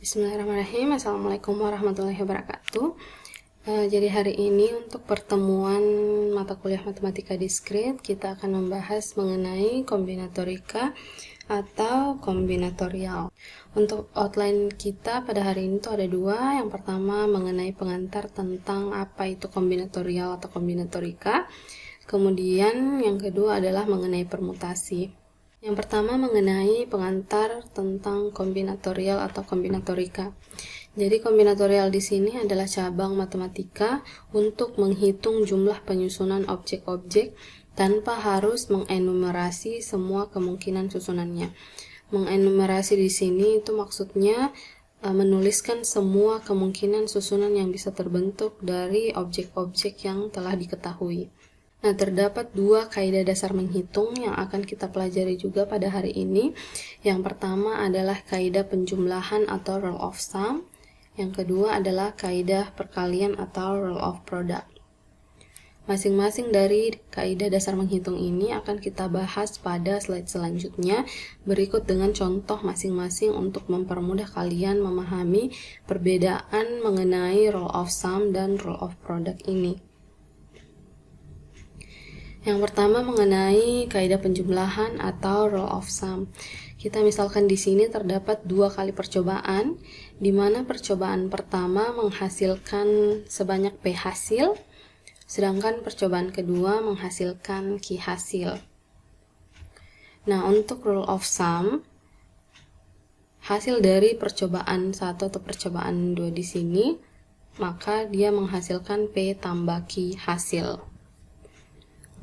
Bismillahirrahmanirrahim. Assalamualaikum warahmatullahi wabarakatuh. Jadi hari ini untuk pertemuan mata kuliah matematika diskrit kita akan membahas mengenai kombinatorika atau kombinatorial. Untuk outline kita pada hari ini tuh ada dua. Yang pertama mengenai pengantar tentang apa itu kombinatorial atau kombinatorika. Kemudian yang kedua adalah mengenai permutasi. Yang pertama mengenai pengantar tentang kombinatorial atau kombinatorika. Jadi kombinatorial di sini adalah cabang matematika untuk menghitung jumlah penyusunan objek-objek tanpa harus mengenumerasi semua kemungkinan susunannya. Mengenumerasi di sini itu maksudnya menuliskan semua kemungkinan susunan yang bisa terbentuk dari objek-objek yang telah diketahui. Nah, terdapat dua kaidah dasar menghitung yang akan kita pelajari juga pada hari ini. Yang pertama adalah kaidah penjumlahan atau rule of sum. Yang kedua adalah kaidah perkalian atau rule of product. Masing-masing dari kaidah dasar menghitung ini akan kita bahas pada slide selanjutnya, berikut dengan contoh masing-masing untuk mempermudah kalian memahami perbedaan mengenai rule of sum dan rule of product ini. Yang pertama mengenai kaidah penjumlahan atau rule of sum. Kita misalkan di sini terdapat dua kali percobaan, di mana percobaan pertama menghasilkan sebanyak P hasil, sedangkan percobaan kedua menghasilkan Q hasil. Nah, untuk rule of sum, hasil dari percobaan 1 atau percobaan 2 di sini, maka dia menghasilkan P tambah Q hasil.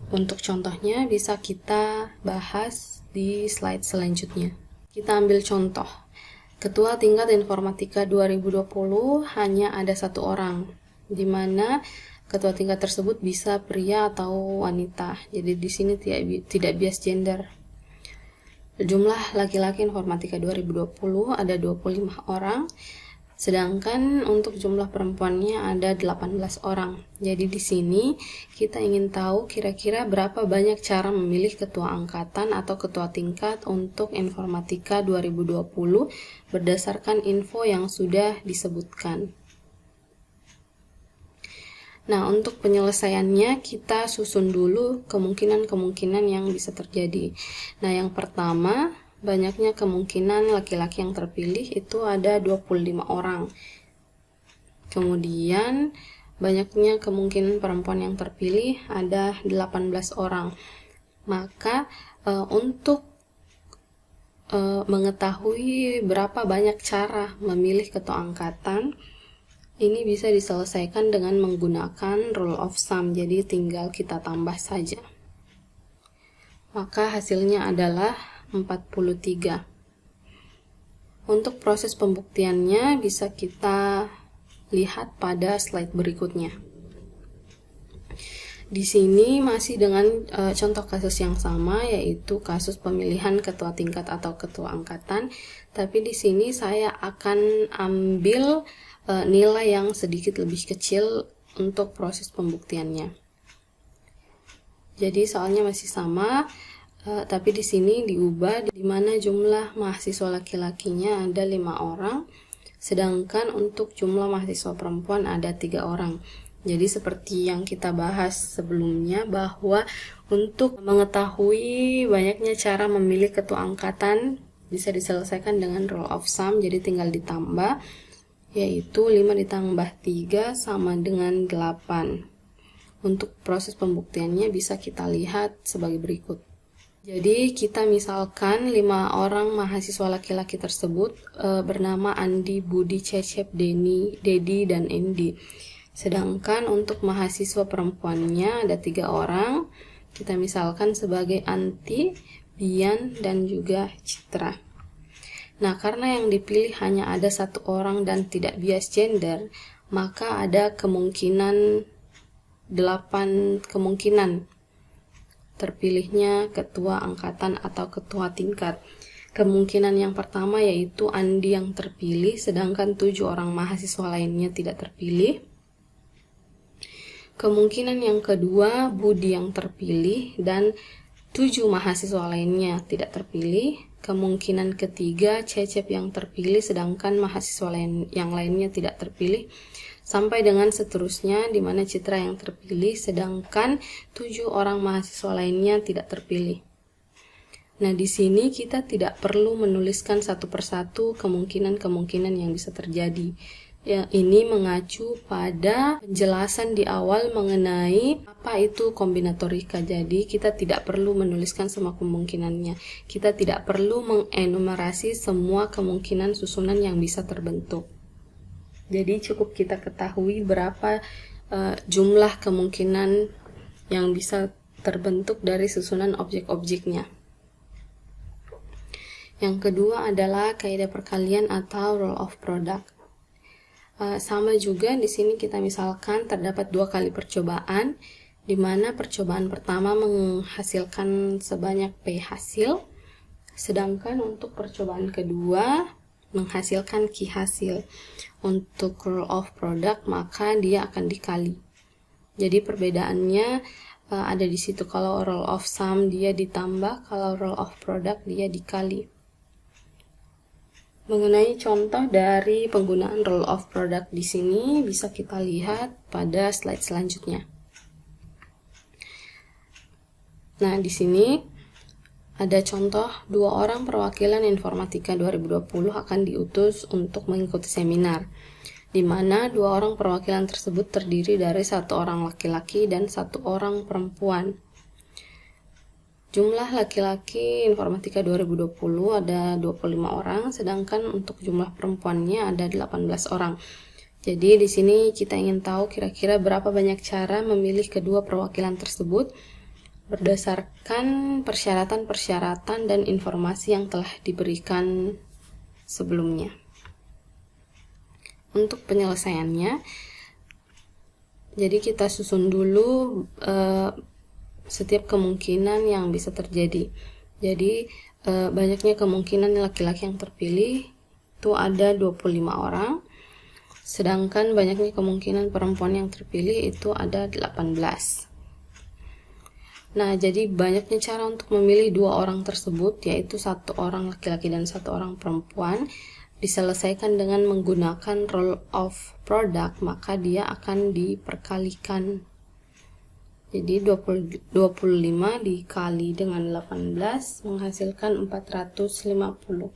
Untuk contohnya bisa kita bahas di slide selanjutnya. Kita ambil contoh. Ketua tingkat informatika 2020 hanya ada satu orang, di mana ketua tingkat tersebut bisa pria atau wanita. Jadi di sini tidak bias gender. Jumlah laki-laki informatika 2020 ada 25 orang. Sedangkan untuk jumlah perempuannya ada 18 orang. Jadi di sini kita ingin tahu kira-kira berapa banyak cara memilih ketua angkatan atau ketua tingkat untuk informatika 2020 berdasarkan info yang sudah disebutkan. Nah, untuk penyelesaiannya kita susun dulu kemungkinan-kemungkinan yang bisa terjadi. Nah, yang pertama, banyaknya kemungkinan laki-laki yang terpilih itu ada 25 orang. Kemudian banyaknya kemungkinan perempuan yang terpilih ada 18 orang. Maka untuk mengetahui berapa banyak cara memilih ketua angkatan, ini bisa diselesaikan dengan menggunakan rule of sum. Jadi tinggal kita tambah saja. Maka hasilnya adalah 43. Untuk proses pembuktiannya bisa kita lihat pada slide berikutnya. Di sini masih dengan contoh kasus yang sama, yaitu kasus pemilihan ketua tingkat atau ketua angkatan, tapi di sini saya akan ambil nilai yang sedikit lebih kecil untuk proses pembuktiannya. Jadi soalnya masih sama, tapi di sini diubah, di mana jumlah mahasiswa laki-lakinya ada 5 orang, sedangkan untuk jumlah mahasiswa perempuan ada 3 orang. Jadi seperti yang kita bahas sebelumnya, bahwa untuk mengetahui banyaknya cara memilih ketua angkatan bisa diselesaikan dengan rule of sum, jadi tinggal ditambah, yaitu 5 ditambah 3 sama dengan 8. Untuk proses pembuktiannya bisa kita lihat sebagai berikut. Jadi kita misalkan 5 orang mahasiswa laki-laki tersebut bernama Andi, Budi, Cecep, Dedi, dan Endi. Sedangkan untuk mahasiswa perempuannya ada 3 orang. Kita misalkan sebagai Anti, Bian, dan juga Citra. Nah, karena yang dipilih hanya ada satu orang dan tidak bias gender, maka ada 8 kemungkinan terpilihnya ketua angkatan atau ketua tingkat. Kemungkinan yang pertama yaitu Andi yang terpilih, sedangkan 7 orang mahasiswa lainnya tidak terpilih. Kemungkinan yang kedua Budi yang terpilih dan 7 mahasiswa lainnya tidak terpilih. Kemungkinan ketiga, Cecep yang terpilih sedangkan mahasiswa yang lainnya tidak terpilih. Sampai dengan seterusnya, di mana Citra yang terpilih sedangkan 7 orang mahasiswa lainnya tidak terpilih. Nah, di sini kita tidak perlu menuliskan satu persatu kemungkinan-kemungkinan yang bisa terjadi. Ya, ini mengacu pada penjelasan di awal mengenai apa itu kombinatorika. Jadi, kita tidak perlu menuliskan semua kemungkinannya. Kita tidak perlu mengenumerasi semua kemungkinan susunan yang bisa terbentuk. Jadi, cukup kita ketahui berapa jumlah kemungkinan yang bisa terbentuk dari susunan objek-objeknya. Yang kedua adalah kaidah perkalian atau rule of product. Sama juga di sini kita misalkan terdapat 2 kali percobaan, di mana percobaan pertama menghasilkan sebanyak P hasil, sedangkan untuk percobaan kedua menghasilkan Q hasil. Untuk rule of product maka dia akan dikali. Jadi perbedaannya ada di situ. Kalau rule of sum dia ditambah, kalau rule of product dia dikali. Mengenai contoh dari penggunaan rule of product di sini bisa kita lihat pada slide selanjutnya. Nah, di sini ada contoh 2 orang perwakilan informatika 2020 akan diutus untuk mengikuti seminar, di mana 2 orang perwakilan tersebut terdiri dari 1 orang laki-laki dan 1 orang perempuan. Jumlah laki-laki informatika 2020 ada 25 orang, sedangkan untuk jumlah perempuannya ada 18 orang. Jadi di sini kita ingin tahu kira-kira berapa banyak cara memilih kedua perwakilan tersebut berdasarkan persyaratan-persyaratan dan informasi yang telah diberikan sebelumnya. Untuk penyelesaiannya, jadi kita susun dulu setiap kemungkinan yang bisa terjadi. Jadi banyaknya kemungkinan laki-laki yang terpilih itu ada 25 orang, sedangkan banyaknya kemungkinan perempuan yang terpilih itu ada 18. Nah, jadi banyaknya cara untuk memilih 2 orang tersebut, yaitu 1 orang laki-laki dan 1 orang perempuan, diselesaikan dengan menggunakan rule of product, maka dia akan diperkalikan. Jadi 25 dikali dengan 18 menghasilkan 450.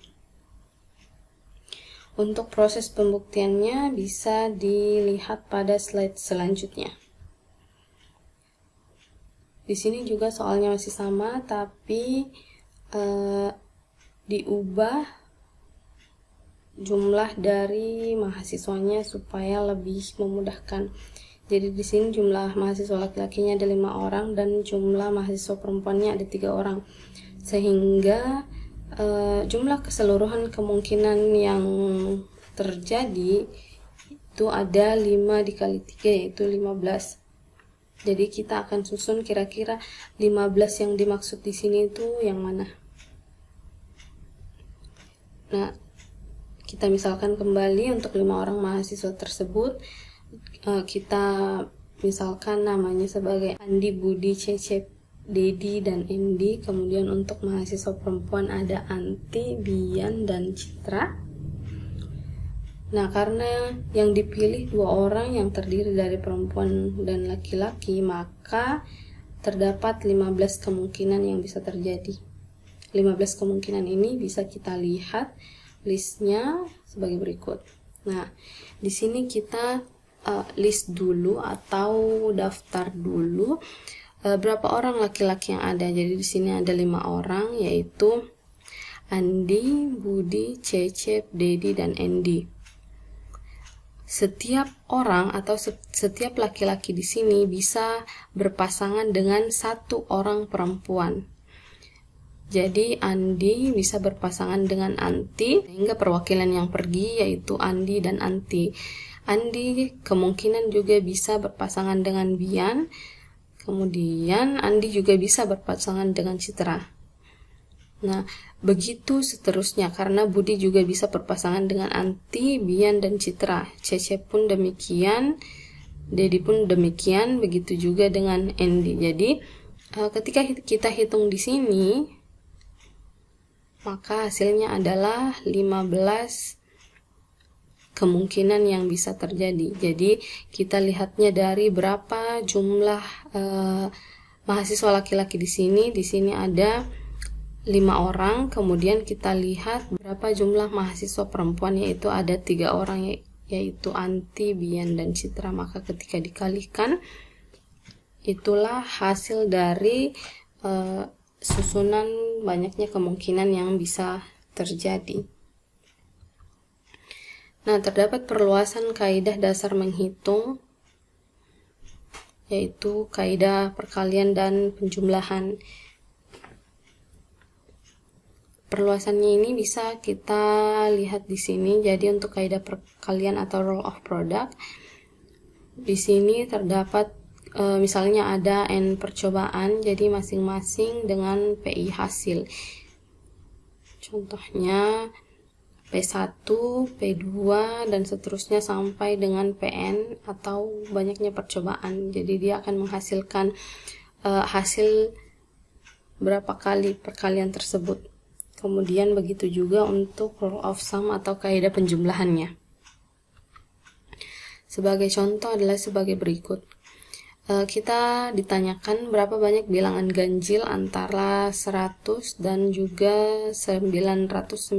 Untuk proses pembuktiannya bisa dilihat pada slide selanjutnya. Di sini juga soalnya masih sama, tapi diubah jumlah dari mahasiswanya supaya lebih memudahkan. Jadi di sini jumlah mahasiswa laki-lakinya ada 5 orang dan jumlah mahasiswa perempuannya ada 3 orang. Sehingga jumlah keseluruhan kemungkinan yang terjadi itu ada 5 dikali 3 yaitu 15. Jadi kita akan susun kira-kira 15 yang dimaksud di sini itu yang mana. Nah, kita misalkan kembali untuk 5 orang mahasiswa tersebut, kita misalkan namanya sebagai Andi, Budi, Cecep, Dedi, dan Endi. Kemudian untuk mahasiswa perempuan ada Anti, Bian, dan Citra. Nah, karena yang dipilih 2 orang yang terdiri dari perempuan dan laki-laki, maka terdapat 15 kemungkinan yang bisa terjadi. 15 kemungkinan ini bisa kita lihat listnya sebagai berikut. Nah, di sini kita list dulu atau daftar dulu berapa orang laki-laki yang ada. Jadi di sini ada 5 orang, yaitu Andi, Budi, Cecep, Dedi, dan Endi. Setiap orang atau setiap laki-laki di sini bisa berpasangan dengan 1 orang perempuan. Jadi Andi bisa berpasangan dengan Anti, sehingga perwakilan yang pergi yaitu Andi dan Anti. Andi kemungkinan juga bisa berpasangan dengan Bian, kemudian Andi juga bisa berpasangan dengan Citra. Nah, begitu seterusnya, karena Budi juga bisa berpasangan dengan Anti, Bian, dan Citra. Cecep pun demikian, Dedi pun demikian, begitu juga dengan Endi. Jadi Ketika kita hitung di sini, maka hasilnya adalah 15 kemungkinan yang bisa terjadi. Jadi kita lihatnya dari berapa jumlah mahasiswa laki-laki di sini. Di sini ada 5 orang, kemudian kita lihat berapa jumlah mahasiswa perempuan, yaitu ada 3 orang, yaitu Anti, Bian, dan Citra. Maka ketika dikalikan, itulah hasil dari susunan banyaknya kemungkinan yang bisa terjadi. Nah, terdapat perluasan kaidah dasar menghitung, yaitu kaidah perkalian dan penjumlahan. Perluasannya ini bisa kita lihat di sini. Jadi untuk kaidah perkalian atau rule of product, di sini terdapat misalnya ada n percobaan, jadi masing-masing dengan PI hasil. Contohnya P1, P2, dan seterusnya sampai dengan PN atau banyaknya percobaan. Jadi dia akan menghasilkan hasil berapa kali perkalian tersebut. Kemudian begitu juga untuk rule of sum atau kaidah penjumlahannya. Sebagai contoh adalah sebagai berikut. Kita ditanyakan berapa banyak bilangan ganjil antara 100 dan juga 999,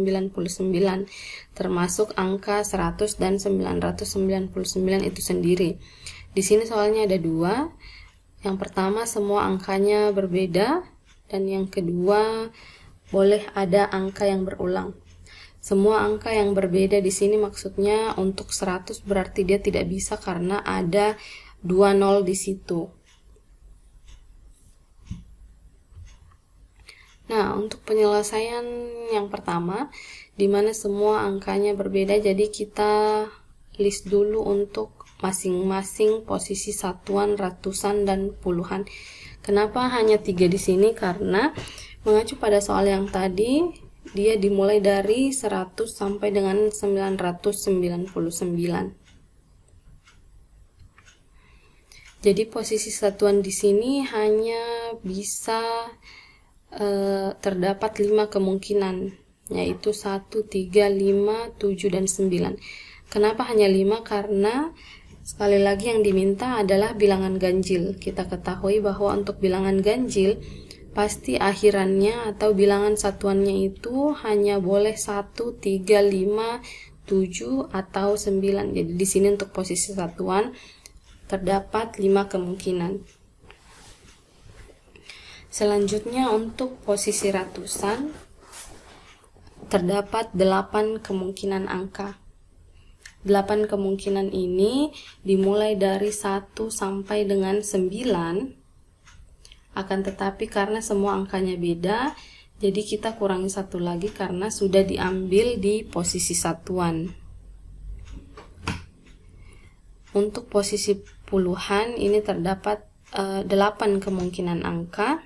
termasuk angka 100 dan 999 itu sendiri. Di sini soalnya ada 2. Yang pertama, semua angkanya berbeda, dan yang kedua, boleh ada angka yang berulang. Semua angka yang berbeda di sini maksudnya untuk 100 berarti dia tidak bisa karena ada 2 nol di situ. Nah, untuk penyelesaian yang pertama, di mana semua angkanya berbeda, jadi kita list dulu untuk masing-masing posisi satuan, ratusan, dan puluhan. Kenapa hanya 3 di sini? Karena mengacu pada soal yang tadi, dia dimulai dari 100 sampai dengan 999. Jadi posisi satuan di sini hanya bisa terdapat 5 kemungkinan, yaitu 1, 3, 5, 7, dan 9. Kenapa hanya 5? Karena sekali lagi yang diminta adalah bilangan ganjil. Kita ketahui bahwa untuk bilangan ganjil pasti akhirannya atau bilangan satuannya itu hanya boleh 1, 3, 5, 7, atau 9. Jadi di sini untuk posisi satuan terdapat 5 kemungkinan. Selanjutnya untuk posisi ratusan terdapat 8 kemungkinan angka. 8 kemungkinan ini dimulai dari 1 sampai dengan 9. Akan tetapi karena semua angkanya beda, jadi kita kurangi 1 lagi karena sudah diambil di posisi satuan. Untuk posisi puluhan ini terdapat 8 kemungkinan angka.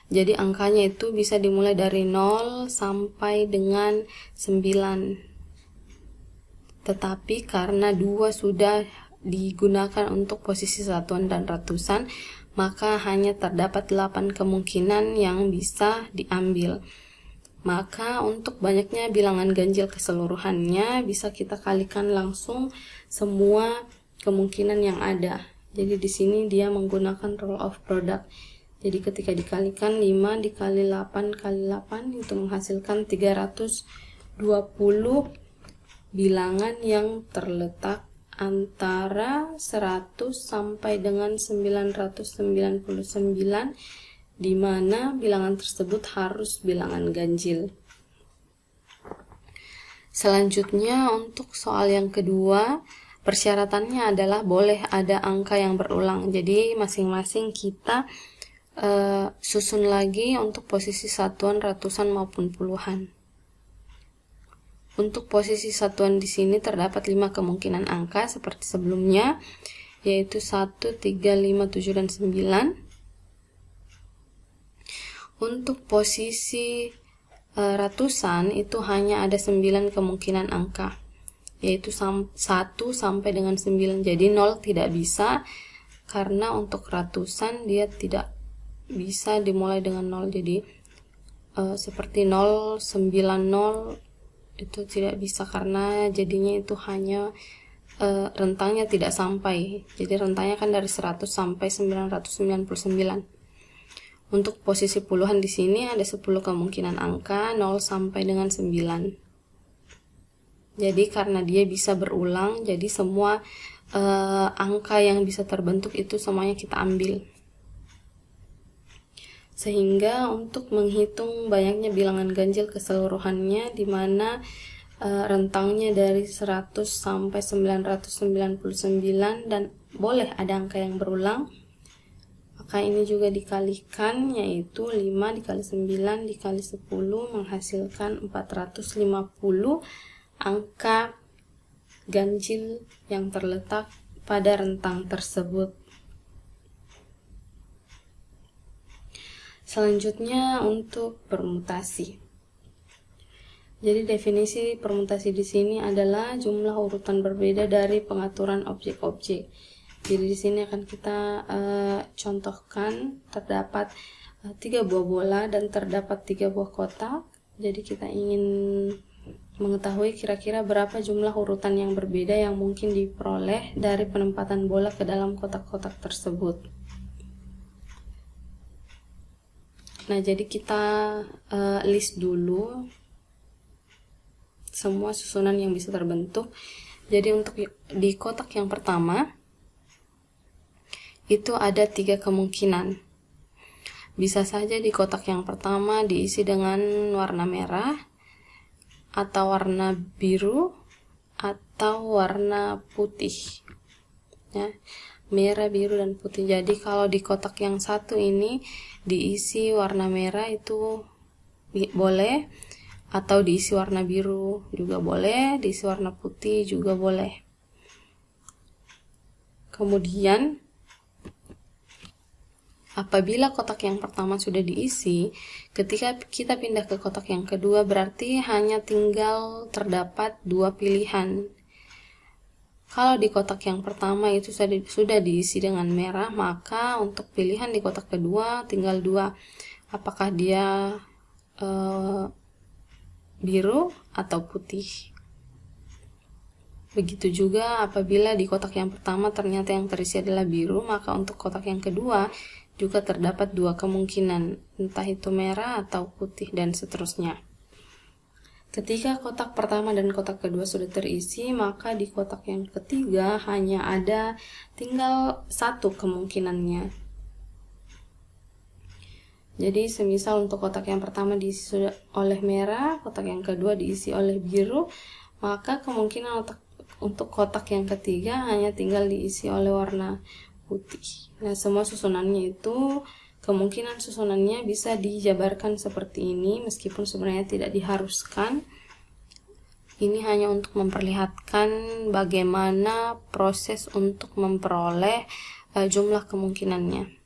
Jadi angkanya itu bisa dimulai dari 0 sampai dengan 9. Tetapi karena 2 sudah digunakan untuk posisi satuan dan ratusan, maka hanya terdapat 8 kemungkinan yang bisa diambil. Maka untuk banyaknya bilangan ganjil keseluruhannya bisa kita kalikan langsung semua kemungkinan yang ada. Jadi di sini dia menggunakan rule of product. Jadi ketika dikalikan 5 dikali 8 kali 8 itu menghasilkan 320 bilangan yang terletak antara 100 sampai dengan 999, di mana bilangan tersebut harus bilangan ganjil. Selanjutnya untuk soal yang kedua, persyaratannya adalah boleh ada angka yang berulang. Jadi masing-masing kita susun lagi untuk posisi satuan, ratusan, maupun puluhan. Untuk posisi satuan di sini terdapat 5 kemungkinan angka seperti sebelumnya, yaitu 1, 3, 5, 7, dan 9. Untuk posisi ratusan itu hanya ada 9 kemungkinan angka, yaitu 1 sampai dengan 9. Jadi 0 tidak bisa, karena untuk ratusan dia tidak bisa dimulai dengan 0. Jadi seperti 090 itu tidak bisa, karena jadinya itu hanya rentangnya tidak sampai. Jadi rentangnya kan dari 100 sampai 999. Untuk posisi puluhan di sini ada 10 kemungkinan angka 0 sampai dengan 9. Jadi karena dia bisa berulang, jadi semua angka yang bisa terbentuk itu semuanya kita ambil. Sehingga untuk menghitung banyaknya bilangan ganjil keseluruhannya, di mana rentangnya dari 100 sampai 999 dan boleh ada angka yang berulang, maka ini juga dikalikan, yaitu 5 dikali 9 dikali 10 menghasilkan 450 angka ganjil yang terletak pada rentang tersebut. Selanjutnya untuk permutasi. Jadi definisi permutasi di sini adalah jumlah urutan berbeda dari pengaturan objek-objek. Jadi di sini akan kita contohkan terdapat 3 buah bola dan terdapat 3 buah kotak. Jadi kita ingin mengetahui kira-kira berapa jumlah urutan yang berbeda yang mungkin diperoleh dari penempatan bola ke dalam kotak-kotak tersebut. Nah, jadi kita list dulu semua susunan yang bisa terbentuk. Jadi untuk di kotak yang pertama itu ada 3 kemungkinan. Bisa saja di kotak yang pertama diisi dengan warna merah, atau warna biru, atau warna putih. Ya, merah, biru, dan putih. Jadi kalau di kotak yang satu ini diisi warna merah itu boleh, atau diisi warna biru juga boleh, diisi warna putih juga boleh. Kemudian apabila kotak yang pertama sudah diisi, ketika kita pindah ke kotak yang kedua berarti hanya tinggal terdapat 2 pilihan. Kalau di kotak yang pertama itu sudah diisi dengan merah, maka untuk pilihan di kotak kedua tinggal 2. Apakah dia biru atau putih. Begitu juga apabila di kotak yang pertama ternyata yang terisi adalah biru, maka untuk kotak yang kedua juga terdapat 2 kemungkinan, entah itu merah atau putih, dan seterusnya. Ketika kotak pertama dan kotak kedua sudah terisi, maka di kotak yang ketiga hanya ada tinggal 1 kemungkinannya. Jadi semisal untuk kotak yang pertama diisi oleh merah, kotak yang kedua diisi oleh biru, maka kemungkinan untuk kotak yang ketiga hanya tinggal diisi oleh warna putih. Nah, semua susunannya itu kemungkinan susunannya bisa dijabarkan seperti ini, meskipun sebenarnya tidak diharuskan. Ini hanya untuk memperlihatkan bagaimana proses untuk memperoleh jumlah kemungkinannya.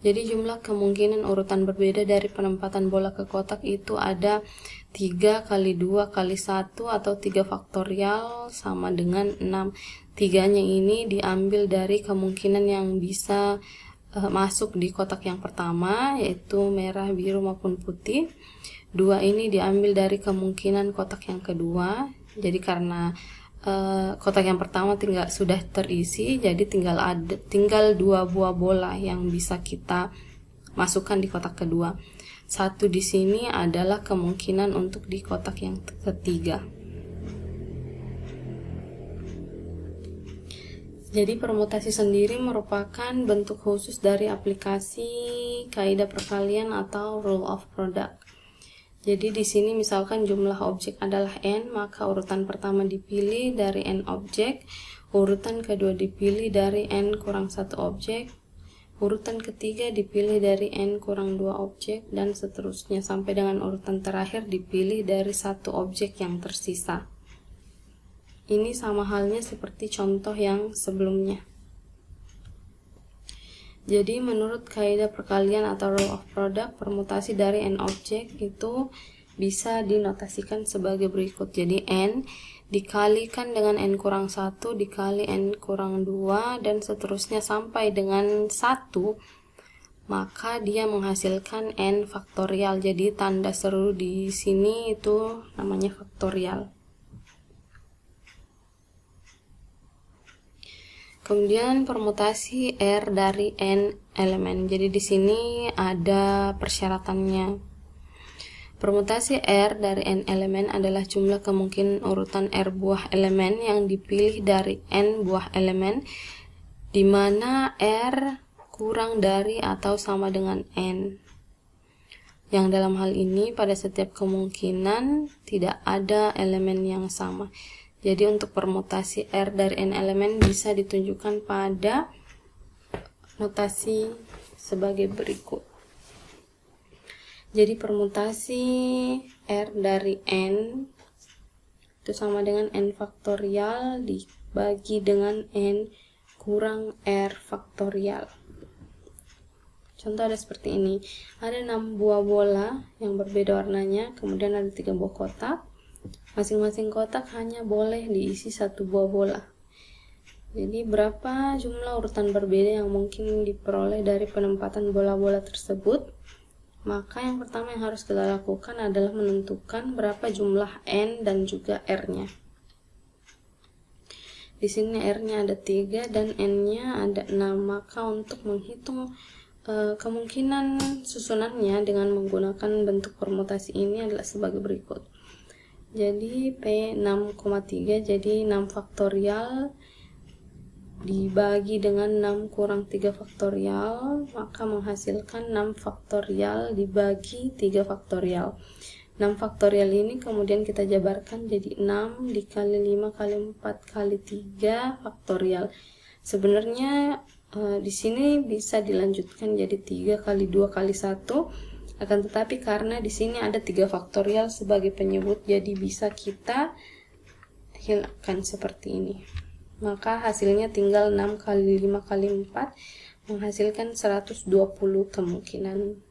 Jadi jumlah kemungkinan urutan berbeda dari penempatan bola ke kotak itu ada 3 kali 2 kali 1 atau 3 faktorial sama dengan 6. 3-nya ini diambil dari kemungkinan yang bisa masuk di kotak yang pertama, yaitu merah, biru, maupun putih. 2 ini diambil dari kemungkinan kotak yang kedua. Jadi karena kotak yang pertama sudah terisi, jadi tinggal 2 buah bola yang bisa kita masukkan di kotak kedua. 1 di sini adalah kemungkinan untuk di kotak yang ketiga. Jadi permutasi sendiri merupakan bentuk khusus dari aplikasi kaidah perkalian atau rule of product. Jadi di sini misalkan jumlah objek adalah n, maka urutan pertama dipilih dari n objek, urutan kedua dipilih dari n kurang 1 objek, urutan ketiga dipilih dari n kurang 2 objek, dan seterusnya sampai dengan urutan terakhir dipilih dari 1 objek yang tersisa. Ini sama halnya seperti contoh yang sebelumnya. Jadi menurut kaidah perkalian atau rule of product, permutasi dari n objek itu bisa dinotasikan sebagai berikut. Jadi N dikalikan dengan N kurang 1 dikali N kurang 2 dan seterusnya sampai dengan 1, maka dia menghasilkan N faktorial. Jadi tanda seru di sini itu namanya faktorial. Kemudian permutasi R dari N elemen. Jadi di sini ada persyaratannya. Permutasi R dari N elemen adalah jumlah kemungkinan urutan R buah elemen yang dipilih dari N buah elemen, di mana R kurang dari atau sama dengan N. Yang dalam hal ini pada setiap kemungkinan tidak ada elemen yang sama. Jadi untuk permutasi R dari N elemen bisa ditunjukkan pada notasi sebagai berikut. Jadi permutasi R dari N itu sama dengan N faktorial dibagi dengan N kurang R faktorial. Contoh ada seperti ini. Ada 6 buah bola yang berbeda warnanya, kemudian ada 3 buah kotak. Masing-masing kotak hanya boleh diisi 1 buah bola. Jadi berapa jumlah urutan berbeda yang mungkin diperoleh dari penempatan bola-bola tersebut? Maka yang pertama yang harus kita lakukan adalah menentukan berapa jumlah N dan juga R-nya. Di sini R-nya ada 3 dan N-nya ada 6. Maka untuk menghitung kemungkinan susunannya dengan menggunakan bentuk permutasi ini adalah sebagai berikut. Jadi P 6,3 jadi 6 faktorial dibagi dengan 6 kurang 3 faktorial, maka menghasilkan 6 faktorial dibagi 3 faktorial. 6 faktorial ini kemudian kita jabarkan jadi 6 dikali 5 kali 4 kali 3 faktorial. Sebenarnya di sini bisa dilanjutkan jadi 3 kali 2 kali 1. Akan tetapi karena di sini ada 3 faktorial sebagai penyebut, jadi bisa kita hilangkan seperti ini. Maka hasilnya tinggal 6 kali 5 kali 4 menghasilkan 120 kemungkinan.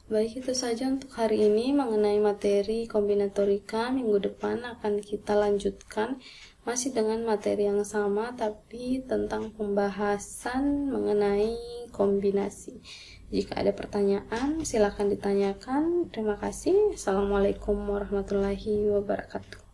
Baik, itu saja untuk hari ini mengenai materi kombinatorika. Minggu depan akan kita lanjutkan masih dengan materi yang sama, tapi tentang pembahasan mengenai kombinasi. Jika ada pertanyaan, silakan ditanyakan. Terima kasih. Assalamualaikum warahmatullahi wabarakatuh.